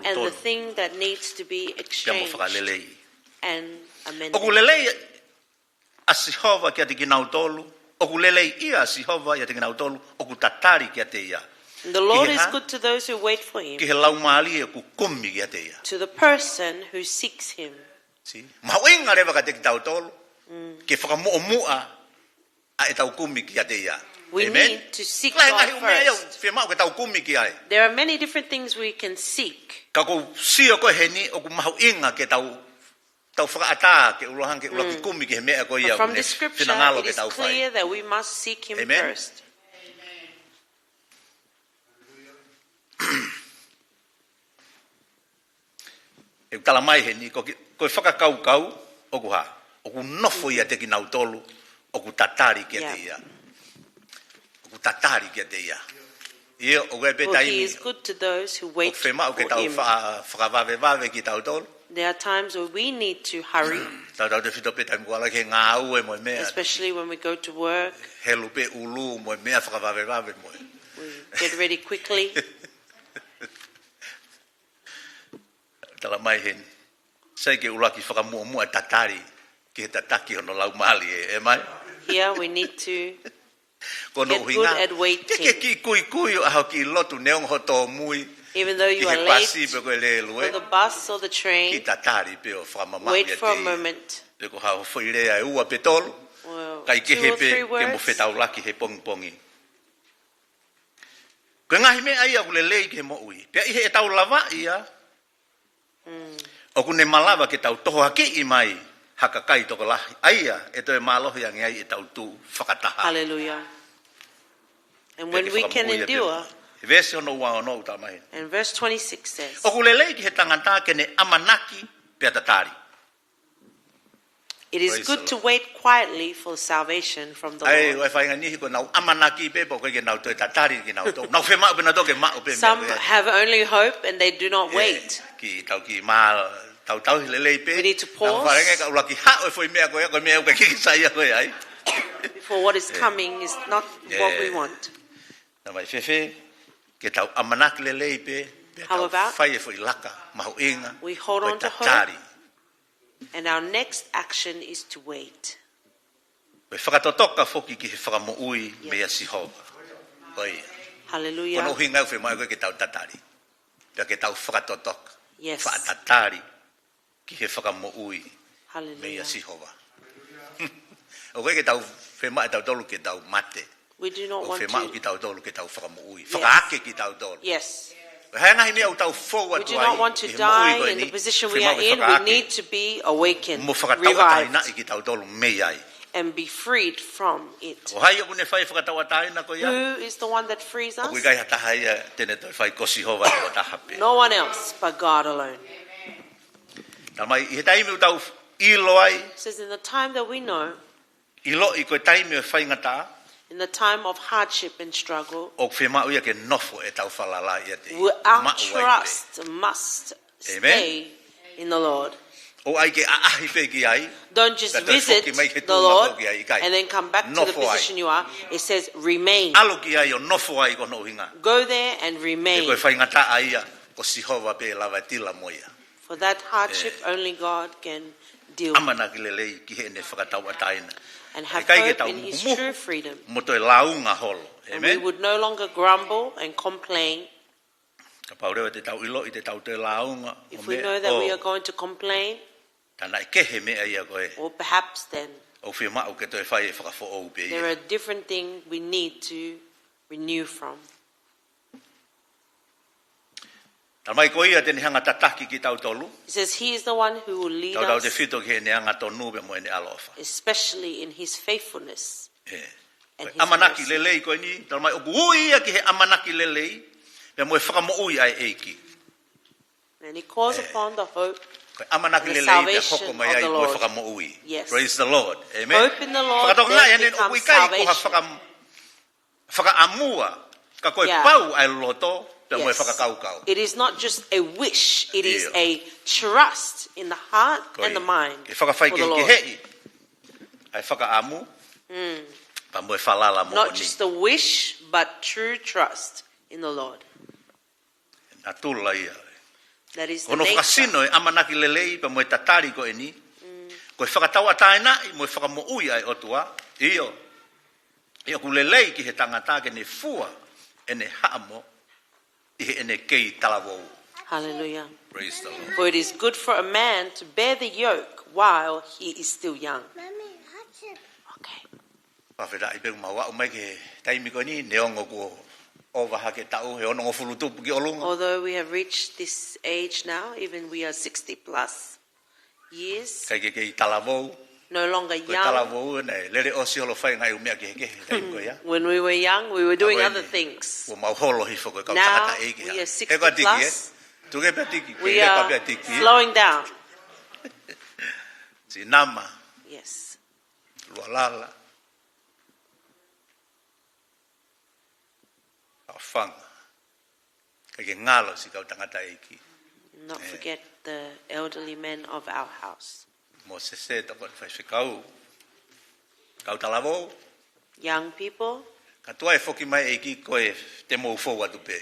and the thing that needs to be exchanged and amended. The Lord is good to those who wait for him, to the person who seeks him. We need to seek God first. There are many different things we can seek. But from the scripture, it is clear that we must seek him first. For he is good to those who wait for him. There are times where we need to hurry, especially when we go to work. We get ready quickly. Here we need to get good at waiting. Even though you are late for the bus or the train, wait for a moment. 2 or 3 words. Hallelujah. And when we can endure, and verse 26 says, it is good to wait quietly for salvation from the Lord. Some have only hope and they do not wait. We need to pause, for what is coming is not what we want. How about we hold on to hope, and our next action is to wait. Hallelujah. Yes. Hallelujah. We do not want to. Yes. We do not want to die in the position we are in. We need to be awakened, revived, and be freed from it. Who is the one that frees us? No one else but God alone. It says, in the time that we know, ilo I koe taimi o whai ngata, in the time of hardship and struggle, o whemau ia ke nofo e tau whalala ia te our trust must Amen. stay in the Lord. O ai ke aahi pe ki ai, Don't just That visit whoki mai ke the tū Lord matau ki ai, kai. and then come back to the Nofo ai. position you are. It says remain. alo ki ai o nofo ai kono uhinga. Go there and E remain. koe whai ngata aia, o sihova pe lava tila moia. For that hardship, only God can deal with Amana ki lelei ki he ne whakatau ataina. and have E kai ke hope tau in His mumu. true freedom. Moto e launga holo. And we Amen. would no longer grumble and complain. Ka paurewa te tau ilo I te tau te launga. If we know that we are going to complain, Tana I kehe mea ia koe. or perhaps then O whia mao ke toi whai e whakafo o pe there ia. are different things we need to renew from. Tana mai koe ia tene hanga tataki ki tau tolu. He says He is the one who will lead Tau tau te us, whito ki he ne anga tonu pe mo e ne alofa. especially in His faithfulness. And His Amanaki mercy. lelei koe ni. Tana mai oku ui ia ki he amanaki lelei. Pe mo e whakamo ui ai eiki. And He calls upon the hope, Koe amanaki The lelei pe salvation hoko mai of ai the mo e Lord. whakamo ui. Yes. Praise the Lord. Amen. Hope in the Lord Whakatau then ngai ane oku becomes ikai ko ha salvation. whakaamua. Ka koe Yeah. pau ai loto. Pe mo e Yes. whakakaukau. It is not just a wish, it is Yeah. a trust in the heart and the mind E for whakawhai the ke Lord. hei. Ai whakaamu. Pa mo e whalala mo Not ni. just a wish, but true trust in the Lord. Na tula ia. That is the Ono nature. whakasino e amanaki lelei pa mo e tatari ko e ni. Ko e whakatau ataina I mo e whakamo ui ai otua. Iyo. Iyo ku lelei ki he tangata ke ne fua e ne haamo I he ene kei talavou. Hallelujah. Praise the Lord. For it is good for a man to bear the yoke while he is still young. Okay. Pawhera I pegu maua o mai ke taimi ko ni neongo ko ovaha ke tau he ono ngofulutupu ki olunga. Although we have reached this age now, even we are 60 plus years, Kai ke kei talavou. no longer Ko young. talavou ne lere o si holo whai ngai umea ke heke taimi ko ia. When we were young, we were doing Awe other ni. things. Ko mau holo hifo ko kau Now, tangata eiki. we are 60 He koa tiki plus. Tuke pia tiki. We He koa are pia tiki. slowing down. Si nama. Yes. Lualala. Awhanga. Kai ke ngalo si kau tangata eiki. Not forget the elderly men of our house. Mo se se ta kon fai kau. Kau talavou. Young people, Ka tua e whoki mai eiki koe te mou fōua tupe.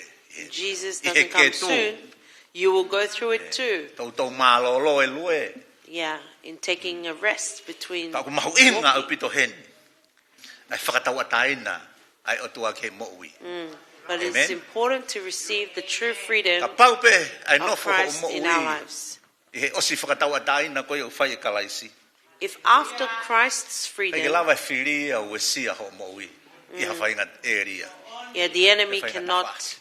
Jesus I he doesn't come ke tū. soon. You will go through it too. Tau tau mālo lo e lue. Yeah, in taking a rest between. Ka ku mahu inga au walking. pito hen. Ai whakatau ataina. Ai otua ke moui. But it's Amen. important to receive the true freedom Ka pau pe ai of nofo ho Christ in our moui. lives. I he osi whakatau ataina koe o whai e kalaisi. If after Christ's Ai ke freedom, lawa e whiri au e sia ho moui. I ha whainga area. yeah, the enemy E whainga cannot tawhasi.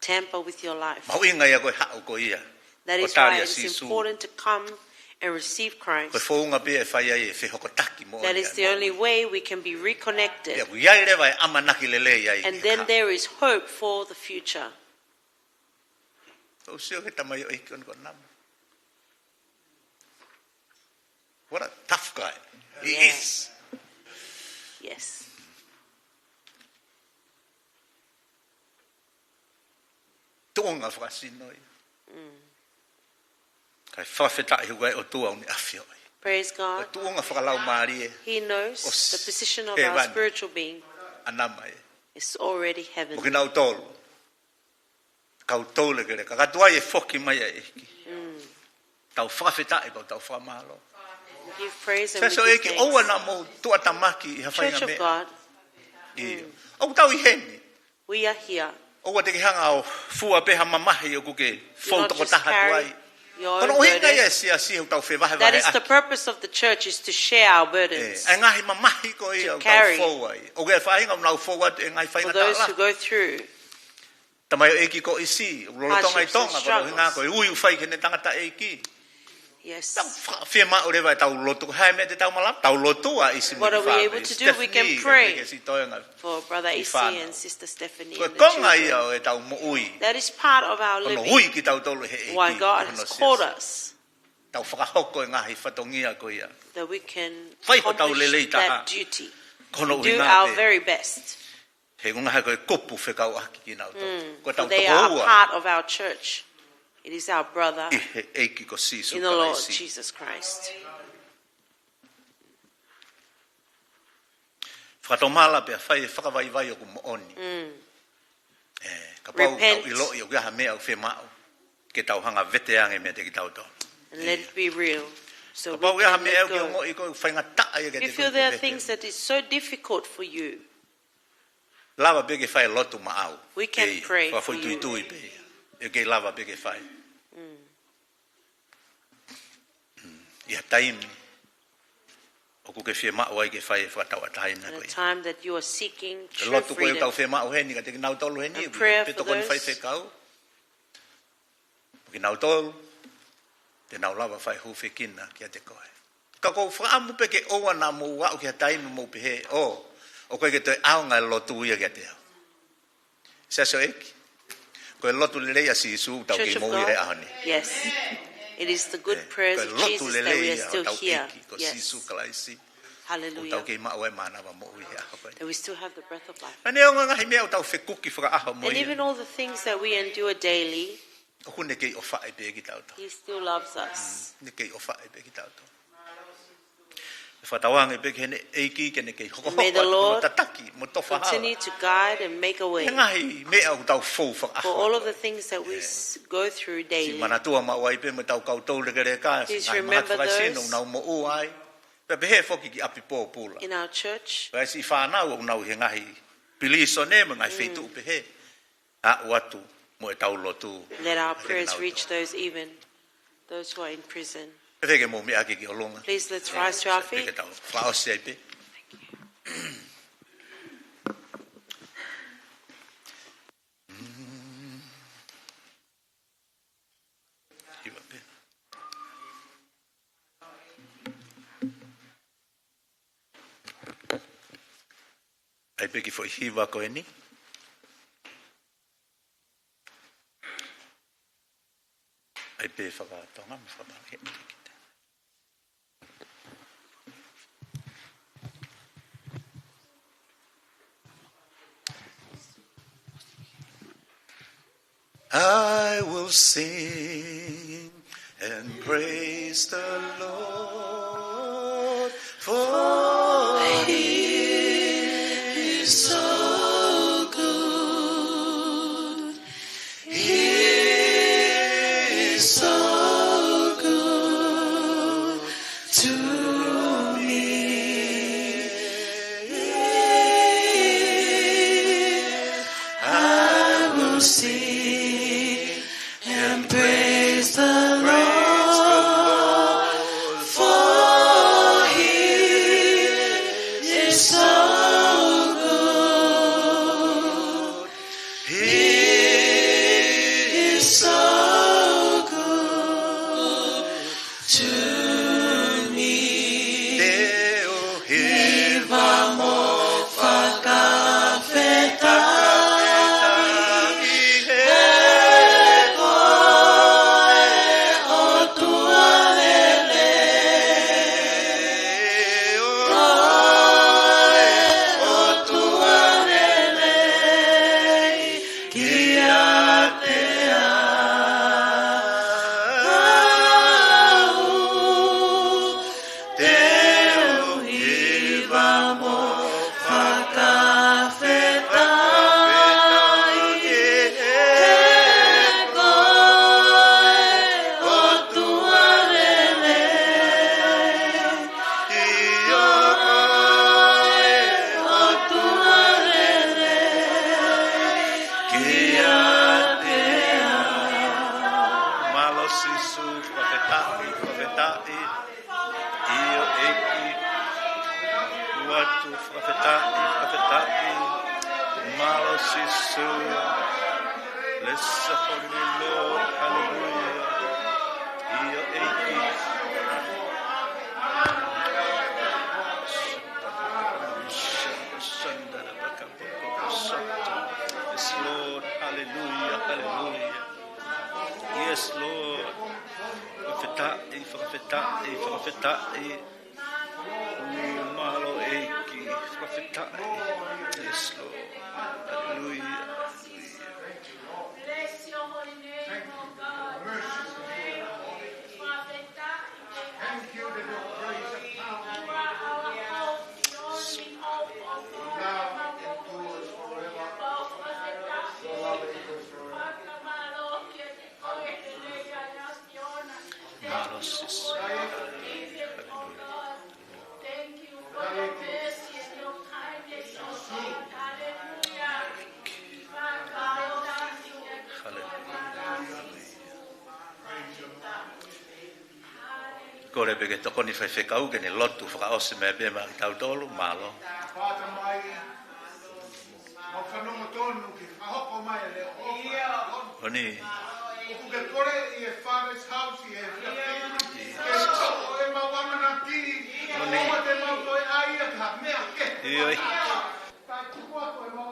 tamper with your life. Mahu inga ia koe hao ko ia. That O is why taria it's sisu. important to come and receive Koe Christ. whaunga pe e whai ai e whihokotaki mo. That is the only way we can be reconnected. Ia ku iai rewa e amanaki lele iai. And then there is hope for the future. Tau sio ke tamai o iki on ko nama. What a tough guy. He Yeah. is. Yes. Tonga whakasinoi. Kai whawheta i huai o tua o ni awhio. Praise Kai God. tuonga whakalau maari e He knows Os- the position of he our wani. spiritual being anama e. is already heaven. Mo kina utolu. Kau tole kere. Ka katua e whoki mai e eki. Tau whawheta e kau tau whamalo. Give praise and Seso we eki give oua thanks. na mo tua tamaki i hawhainga Church of mea. God, Iyo. Au tau I heni. we are here. Oua te ki hanga o fua peha mamahi o kuke Do not whautoko just taha carry tuai. your Kono own uhinga ia burdens. sia sia tau whewahe That wahe is the aki. purpose of the church, is to share our burdens. E ngahi mamahi ko ia o tau carry. whauai. O ke whainga o nau whauat e ngai For whainga those who tāla. go through Tamai o eki ko isi. Lolotonga I Hardships and tonga. Kono hinga ko e ui whai kene tangata eki. yes. Tau whiema o rewa tau lotu. Hai mea te tau malam. Tau lotua isi What are we able to do? We can pray for Brother AC Whānau. and Sister Stephanie Ko and the konga ia children. o e tau mo ui. That is part of our Kono living. hui ki tau tolu he eki. Why God Kono has sia called sia. us. Tau whakahoko ngahi whatongia ko ia. that we can Whai ho tau accomplish lelei taha. that duty. Kono Do uhinga our te. very best. He ngahi ko e kopu whekau aki ki nau tau. Ko For tau they toko are a ua. part of our church. It is our brother I he eiki ko sisu in the Lord karaisi. Jesus Christ. Whakatomala pe whai whakawaiwai o ku mooni. Ka pau Repent. tau ilo i o kia mea o whemau. Ke tau hanga vete ange mea te ki tau tau. And let it be real. So Ka we pau ia can mea let o ki o go. mo i ko whainga taa i o If ke you te feel koe there are te things vete. that is so difficult for you, Lava bege whai lotu maau. We can Kei, pray wha for whai you. tui pe. E kei lava bege whai. Ia taimi. O ku ke whia mao ai ke whai e whakatau a taina at koe. a time that you are seeking Ke true lotu koe freedom, tau whia mao heni ka te ki nau tolu heni. And prayer Pe for toko ni whai those- whekau. Ki nau tolu. Te nau lava whai huwhi kina kia te koe. Ka kou whaamu pe ke oa nā mou wau kia taimi mou pe he. O koe ke te aonga lotu ia kia te au. Sia so eki. Koe lotu lelei a si isu tau Church ki of mou i he God, ahani. yes, it is the good prayers Koe of lotu Jesus that we lelei are a o still tau here. eki. Ko Yes, sisu kalaisi. O tau hallelujah. kei mao e mānawa mou i he aho koe. That we still have the breath of life. Ane o ngahi mea o tau whekuki whakaaho mo And even ia. all the things that we endure daily, O hune kei o whae pe ki tau tau. He still loves us. Ne kei o whae pe ki tau tau. E whatawange pe ke hene eiki ke ne kei hoko May the hoko atu mo Lord tataki mo tofa Continue hawa. to guide and make a way E ngahi mea o tau fou whakaaho. for all of the things that we go through Si daily. manatua ma wai pe mo tau koutou le kere ka. Please Ngai remember mahat whakaisino those. nau mo o ai. Pe pehe whoki ki api pō pula. In our church, Wai si whanau o nau he ngahi piliso ne mo ngai wheitu pehe. A watu mo e tau lotu. let our a ke prayers nau reach tau. those who are in prison. E wheke mo mea ki o longa. Please let's rise to our Peke feet. tau. Whaose ai pe. Hiwa pe. Ai pe ki foi hiwa ko eni. Ai pe whakatonga mo whakatonga. I will sing and praise the Lord, for He is so good. He is so good to me. I will sing and praise the Lord, for He is so good. He is so good to me. Deo hirvamo whakawheta. Malo sisu profetai, io eki, watu profetai, malo sisu, bless the holy Lord, hallelujah, io eki, yes Lord, hallelujah, hallelujah. Yes, Lord. Whakawheta'i. Malo eiki. Whakawheta'i. Yes, Lord. Hallelujah. Bless your holy name, oh God. Thank you that your grace and power. You are our hope, the only hope, oh God. Endures forever. Malos. Thank you for your mercy and your kindness, oh God. Kore peke toko ni whaiwhekau ke ne lotu whakaose mea pēma i tau tolu, malo. Pāta mai, mo whanonga tonu ki whahoko mai le o. Oni. Uku ke kore i e Father's house i e whiawhena. Ke toko e mawamana tiri. Oni. Oa te mau koe aia ka mea ke. Ioi. Tai tukua koe mau